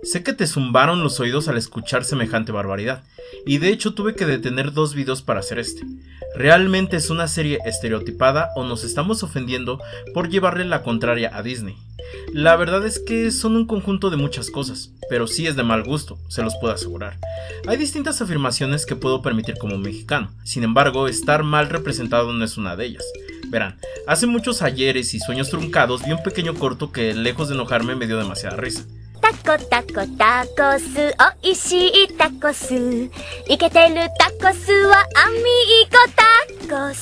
Sé que te zumbaron los oídos al escuchar semejante barbaridad, y de hecho tuve que detener 2 videos para hacer este. ¿Realmente es una serie estereotipada o nos estamos ofendiendo por llevarle la contraria a Disney? La verdad es que son un conjunto de muchas cosas, pero sí es de mal gusto, se los puedo asegurar. Hay distintas afirmaciones que puedo permitir como mexicano, sin embargo, estar mal representado no es una de ellas. Verán, hace muchos ayeres y sueños truncados vi un pequeño corto que, lejos de enojarme, me dio demasiada risa. Taco, taco, tacos, oishii tacos. Iketeru tacos wa amigo tacos.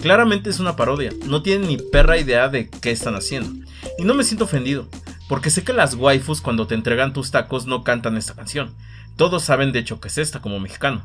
Claramente es una parodia, no tienen ni perra idea de qué están haciendo. Y no me siento ofendido, porque sé que las waifus cuando te entregan tus tacos no cantan esta canción. Todos saben de hecho que es esta como mexicano.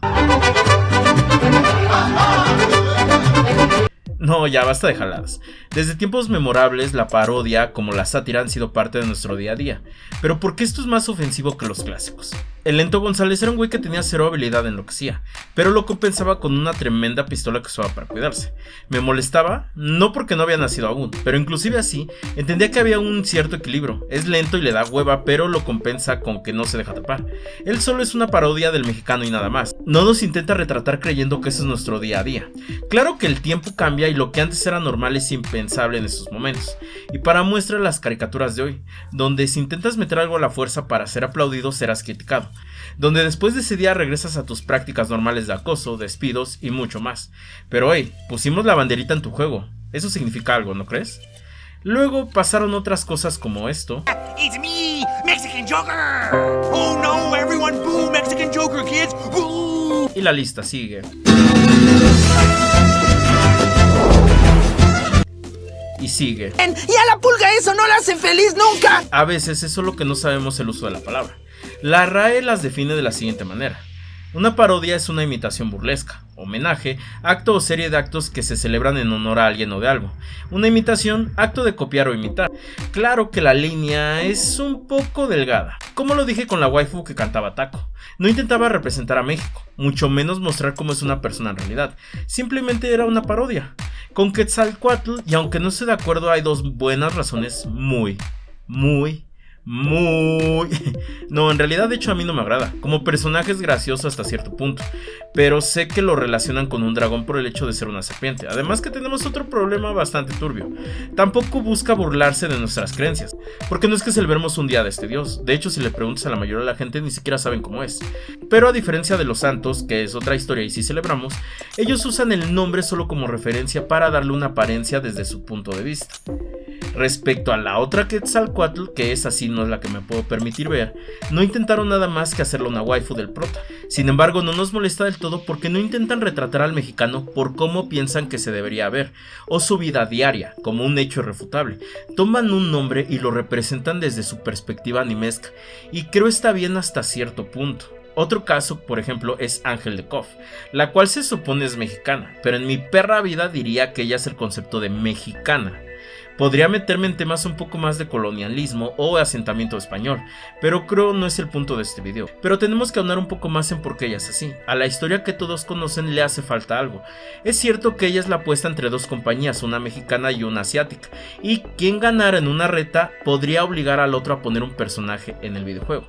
No, ya basta de jaladas. Desde tiempos memorables, la parodia como la sátira han sido parte de nuestro día a día. Pero ¿por qué esto es más ofensivo que los clásicos? El Lento González era un güey que tenía 0 habilidad en lo que hacía, pero lo compensaba con una tremenda pistola que usaba para cuidarse. Me molestaba, no porque no había nacido aún, pero inclusive así, entendía que había un cierto equilibrio. Es lento y le da hueva, pero lo compensa con que no se deja tapar. Él solo es una parodia del mexicano y nada más. No nos intenta retratar creyendo que eso es nuestro día a día. Claro que el tiempo cambia y lo que antes era normal es impensable en estos momentos. Y para muestra las caricaturas de hoy, donde si intentas meter algo a la fuerza para ser aplaudido serás criticado. Donde después de ese día regresas a tus prácticas normales de acoso, despidos y mucho más. Pero hey, pusimos la banderita en tu juego. Eso significa algo, ¿no crees? Luego pasaron otras cosas como esto. It's me, Mexican Joker. Oh no, everyone boo Mexican Joker, kids. Boo. Y la lista sigue. Y sigue. Y a la pulga eso no la hace feliz nunca. A veces es solo que no sabemos el uso de la palabra. La RAE las define de la siguiente manera. Una parodia es una imitación burlesca, homenaje, acto o serie de actos que se celebran en honor a alguien o de algo. Una imitación, acto de copiar o imitar. Claro que la línea es un poco delgada, como lo dije con la waifu que cantaba taco. No intentaba representar a México, mucho menos mostrar cómo es una persona en realidad. Simplemente era una parodia. Con Quetzalcóatl, y aunque no esté de acuerdo, hay 2 buenas razones muy... No, en realidad de hecho a mí no me agrada. Como personaje es gracioso hasta cierto punto, pero sé que lo relacionan con un dragón por el hecho de ser una serpiente. Además que tenemos otro problema bastante turbio. Tampoco busca burlarse de nuestras creencias, porque no es que celebremos un día de este dios. De hecho, si le preguntas a la mayoría de la gente ni siquiera saben cómo es. Pero a diferencia de los santos, que es otra historia y sí celebramos, ellos usan el nombre solo como referencia para darle una apariencia desde su punto de vista. Respecto a la otra Quetzalcóatl, que es así, no es la que me puedo permitir ver, no intentaron nada más que hacerla una waifu del prota. Sin embargo, no nos molesta del todo porque no intentan retratar al mexicano por cómo piensan que se debería ver, o su vida diaria, como un hecho irrefutable. Toman un nombre y lo representan desde su perspectiva animesca, y creo está bien hasta cierto punto. Otro caso, por ejemplo, es Ángel de Kof, la cual se supone es mexicana, pero en mi perra vida diría que ella es el concepto de mexicana. Podría meterme en temas un poco más de colonialismo o asentamiento español, pero creo no es el punto de este video. Pero tenemos que ahondar un poco más en por qué ella es así. A la historia que todos conocen le hace falta algo. Es cierto que ella es la puesta entre 2 compañías, una mexicana y una asiática, y quien ganara en una reta podría obligar al otro a poner un personaje en el videojuego.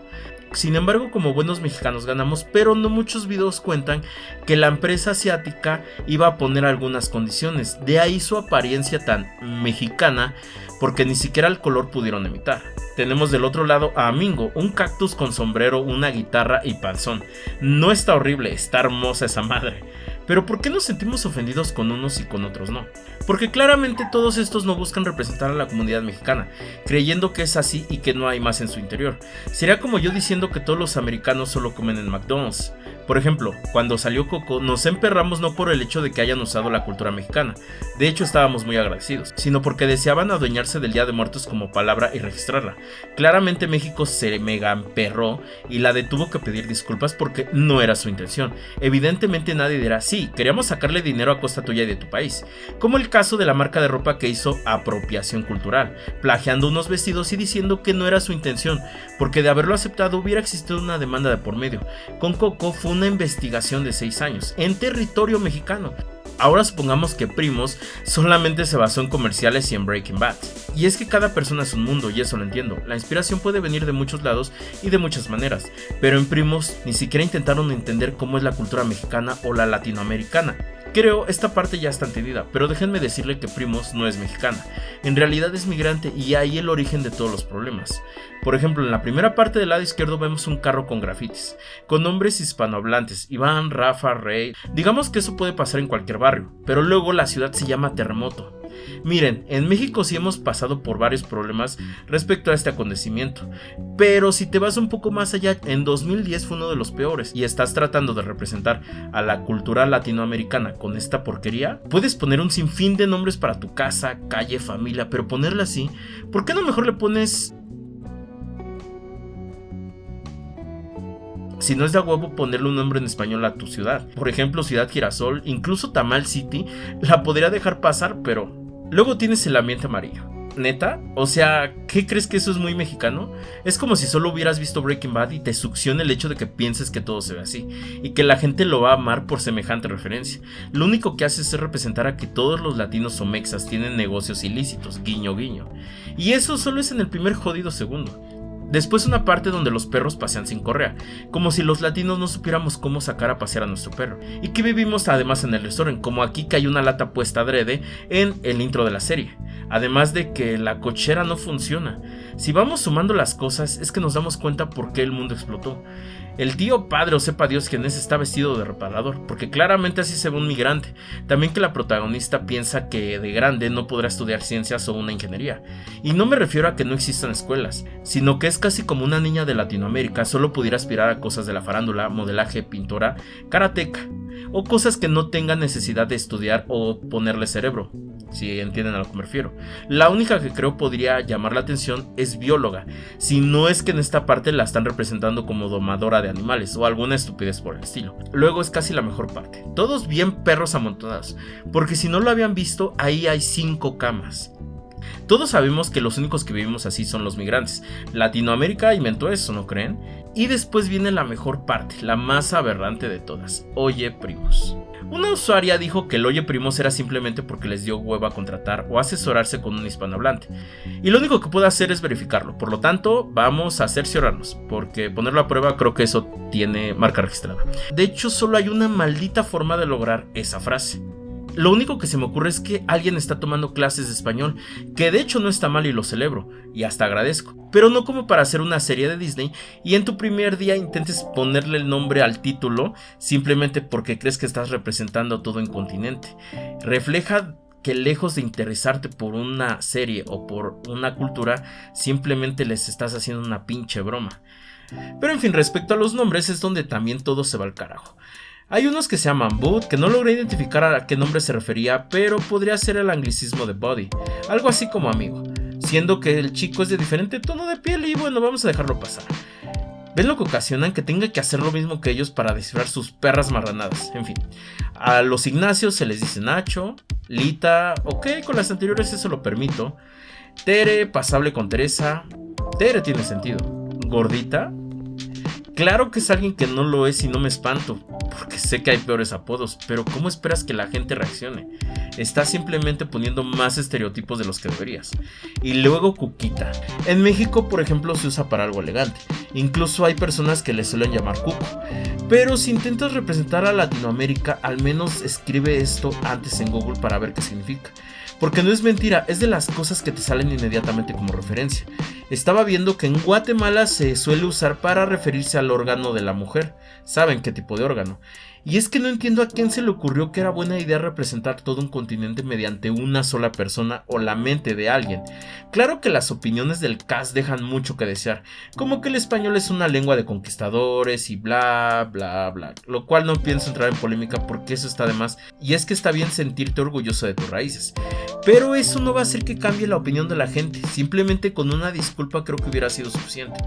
Sin embargo, como buenos mexicanos ganamos, pero no muchos videos cuentan que la empresa asiática iba a poner algunas condiciones. De ahí su apariencia tan mexicana, porque ni siquiera el color pudieron imitar. Tenemos del otro lado a Mingo, un cactus con sombrero, una guitarra y panzón. No está horrible, está hermosa esa madre. Pero ¿por qué nos sentimos ofendidos con unos y con otros no? Porque claramente todos estos no buscan representar a la comunidad mexicana, creyendo que es así y que no hay más en su interior. Sería como yo diciendo que todos los americanos solo comen en McDonald's. Por ejemplo, cuando salió Coco, nos emperramos no por el hecho de que hayan usado la cultura mexicana, de hecho estábamos muy agradecidos, sino porque deseaban adueñarse del Día de Muertos como palabra y registrarla. Claramente México se mega emperró y la detuvo que pedir disculpas porque no era su intención. Evidentemente nadie dirá, sí, queríamos sacarle dinero a costa tuya y de tu país, como el caso de la marca de ropa que hizo apropiación cultural, plagiando unos vestidos y diciendo que no era su intención, porque de haberlo aceptado hubiera existido una demanda de por medio. Con Coco fue una investigación de 6 años en territorio mexicano. Ahora supongamos que Primos solamente se basó en comerciales y en Breaking Bad. Y es que cada persona es un mundo, y eso lo entiendo. La inspiración puede venir de muchos lados y de muchas maneras, pero en Primos ni siquiera intentaron entender cómo es la cultura mexicana o la latinoamericana. Creo esta parte ya está entendida, pero déjenme decirle que Primos no es mexicana. En realidad es migrante y ahí el origen de todos los problemas. Por ejemplo, en la primera parte del lado izquierdo vemos un carro con grafitis, con nombres hispanohablantes, Iván, Rafa, Rey. Digamos que eso puede pasar en cualquier barrio, pero luego la ciudad se llama Terremoto. Miren, en México sí hemos pasado por varios problemas respecto a este acontecimiento, pero si te vas un poco más allá, en 2010 fue uno de los peores y estás tratando de representar a la cultura latinoamericana con esta porquería. Puedes poner un sinfín de nombres para tu casa, calle, familia, pero ponerla así, ¿por qué no mejor le pones... Si no es de a huevo ponerle un nombre en español a tu ciudad? Por ejemplo, Ciudad Girasol, incluso Tamal City, la podría dejar pasar, pero... Luego tienes el ambiente amarillo. ¿Neta? O sea, ¿qué crees que eso es muy mexicano? Es como si solo hubieras visto Breaking Bad y te succiona el hecho de que pienses que todo se ve así, y que la gente lo va a amar por semejante referencia. Lo único que haces es representar a que todos los latinos o mexas tienen negocios ilícitos, guiño guiño. Y eso solo es en el primer jodido segundo. Después una parte donde los perros pasean sin correa, como si los latinos no supiéramos cómo sacar a pasear a nuestro perro, y que vivimos además en el restaurante, como aquí que hay una lata puesta adrede en el intro de la serie, además de que la cochera no funciona. Si vamos sumando las cosas es que nos damos cuenta por qué el mundo explotó. El tío padre o sepa Dios quién es está vestido de reparador, porque claramente así se ve un migrante. También que la protagonista piensa que de grande no podrá estudiar ciencias o una ingeniería. Y no me refiero a que no existan escuelas, sino que es casi como una niña de Latinoamérica solo pudiera aspirar a cosas de la farándula, modelaje, pintora, karateca, o cosas que no tengan necesidad de estudiar o ponerle cerebro, si entienden a lo que me refiero. La única que creo podría llamar la atención es bióloga, si no es que en esta parte la están representando como domadora de animales o alguna estupidez por el estilo. Luego es casi la mejor parte, todos bien perros amontonados, porque si no lo habían visto, ahí hay 5 camas. Todos sabemos que los únicos que vivimos así son los migrantes. Latinoamérica inventó eso, ¿no creen? Y después viene la mejor parte, la más aberrante de todas: Oye Primos. Una usuaria dijo que el Oye Primos era simplemente porque les dio hueva contratar o asesorarse con un hispanohablante, y lo único que puedo hacer es verificarlo. Por lo tanto, vamos a cerciorarnos, porque ponerlo a prueba creo que eso tiene marca registrada. De hecho, solo hay una maldita forma de lograr esa frase. Lo único que se me ocurre es que alguien está tomando clases de español, que de hecho no está mal y lo celebro, y hasta agradezco, pero no como para hacer una serie de Disney y en tu primer día intentes ponerle el nombre al título simplemente porque crees que estás representando todo un continente. Refleja que lejos de interesarte por una serie o por una cultura, simplemente les estás haciendo una pinche broma. Pero en fin, respecto a los nombres es donde también todo se va al carajo. Hay unos que se llaman Bud, que no logré identificar a qué nombre se refería, pero podría ser el anglicismo de Buddy, algo así como amigo, siendo que el chico es de diferente tono de piel y bueno, vamos a dejarlo pasar. ¿Ven lo que ocasionan? Que tenga que hacer lo mismo que ellos para descifrar sus perras marranadas. En fin, a los Ignacios se les dice Nacho, Lita, ok, con las anteriores eso lo permito. Tere, pasable con Teresa. Tere tiene sentido. Gordita. Claro que es alguien que no lo es y no me espanto, porque sé que hay peores apodos, pero ¿cómo esperas que la gente reaccione? Estás simplemente poniendo más estereotipos de los que deberías. Y luego Cuquita. En México, por ejemplo, se usa para algo elegante. Incluso hay personas que le suelen llamar Cuco. Pero si intentas representar a Latinoamérica, al menos escribe esto antes en Google para ver qué significa. Porque no es mentira, es de las cosas que te salen inmediatamente como referencia. Estaba viendo que en Guatemala se suele usar para referirse al órgano de la mujer. ¿Saben qué tipo de órgano? Y es que no entiendo a quién se le ocurrió que era buena idea representar todo un continente mediante una sola persona o la mente de alguien. Claro que las opiniones del cast dejan mucho que desear, como que el español es una lengua de conquistadores y bla bla bla, lo cual no pienso entrar en polémica porque eso está de más, y es que está bien sentirte orgulloso de tus raíces, pero eso no va a hacer que cambie la opinión de la gente. Simplemente con una disculpa creo que hubiera sido suficiente.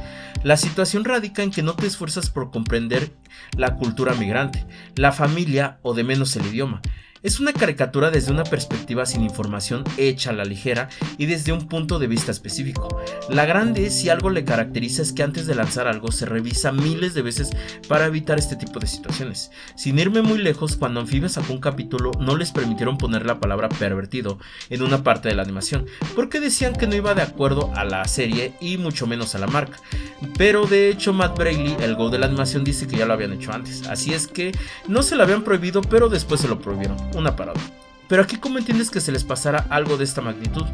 La situación radica en que no te esfuerzas por comprender la cultura migrante, la familia o de menos el idioma. Es una caricatura desde una perspectiva sin información hecha a la ligera y desde un punto de vista específico. La Grande, si algo le caracteriza, es que antes de lanzar algo se revisa miles de veces para evitar este tipo de situaciones. Sin irme muy lejos, cuando Amphibia sacó un capítulo no les permitieron poner la palabra pervertido en una parte de la animación, porque decían que no iba de acuerdo a la serie y mucho menos a la marca. Pero de hecho Matt Braley, el go de la animación, dice que ya lo habían hecho antes, así es que no se lo habían prohibido, pero después se lo prohibieron. Una parada. Pero aquí, ¿cómo entiendes que se les pasara algo de esta magnitud?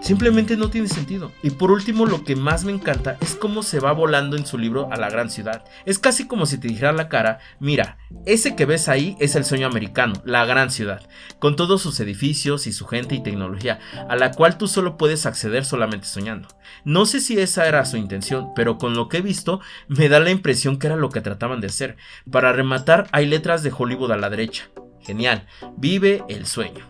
Simplemente no tiene sentido. Y por último, lo que más me encanta es cómo se va volando en su libro a la gran ciudad. Es casi como si te dijera a la cara: mira, ese que ves ahí es el sueño americano, la gran ciudad, con todos sus edificios y su gente y tecnología, a la cual tú solo puedes acceder solamente soñando. No sé si esa era su intención, pero con lo que he visto me da la impresión que era lo que trataban de hacer. Para rematar, hay letras de Hollywood a la derecha. Genial, vive el sueño.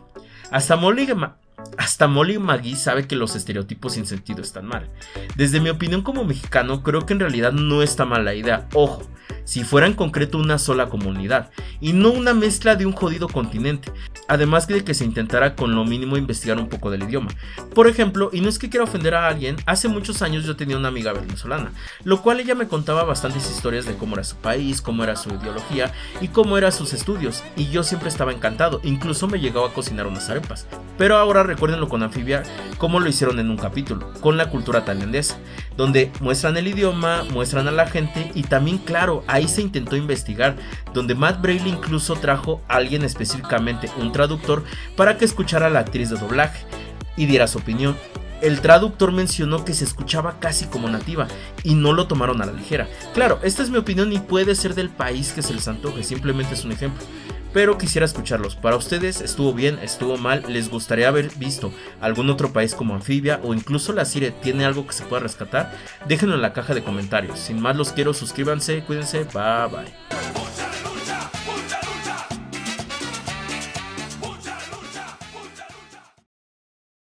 Hasta Molly Maggie sabe que los estereotipos sin sentido están mal. Desde mi opinión como mexicano, creo que en realidad no está mal la idea. Ojo, si fuera en concreto una sola comunidad y no una mezcla de un jodido continente. Además de que se intentara con lo mínimo investigar un poco del idioma. Por ejemplo, y no es que quiera ofender a alguien, hace muchos años yo tenía una amiga venezolana, lo cual ella me contaba bastantes historias de cómo era su país, cómo era su ideología y cómo eran sus estudios, y yo siempre estaba encantado, incluso me llegaba a cocinar unas arepas. Pero ahora recuérdenlo con Amphibia, como lo hicieron en un capítulo, con la cultura tailandesa, donde muestran el idioma, muestran a la gente y también, claro, ahí se intentó investigar, donde Matt Braley incluso trajo a alguien específicamente, un traductor, para que escuchara a la actriz de doblaje y diera su opinión. El traductor mencionó que se escuchaba casi como nativa y no lo tomaron a la ligera. Claro, esta es mi opinión y puede ser del país que se les antoje, simplemente es un ejemplo. Pero quisiera escucharlos. Para ustedes, ¿estuvo bien? ¿Estuvo mal? ¿Les gustaría haber visto algún otro país como Amphibia? ¿O incluso la serie tiene algo que se pueda rescatar? Déjenlo en la caja de comentarios. Sin más los quiero, suscríbanse, cuídense, bye bye.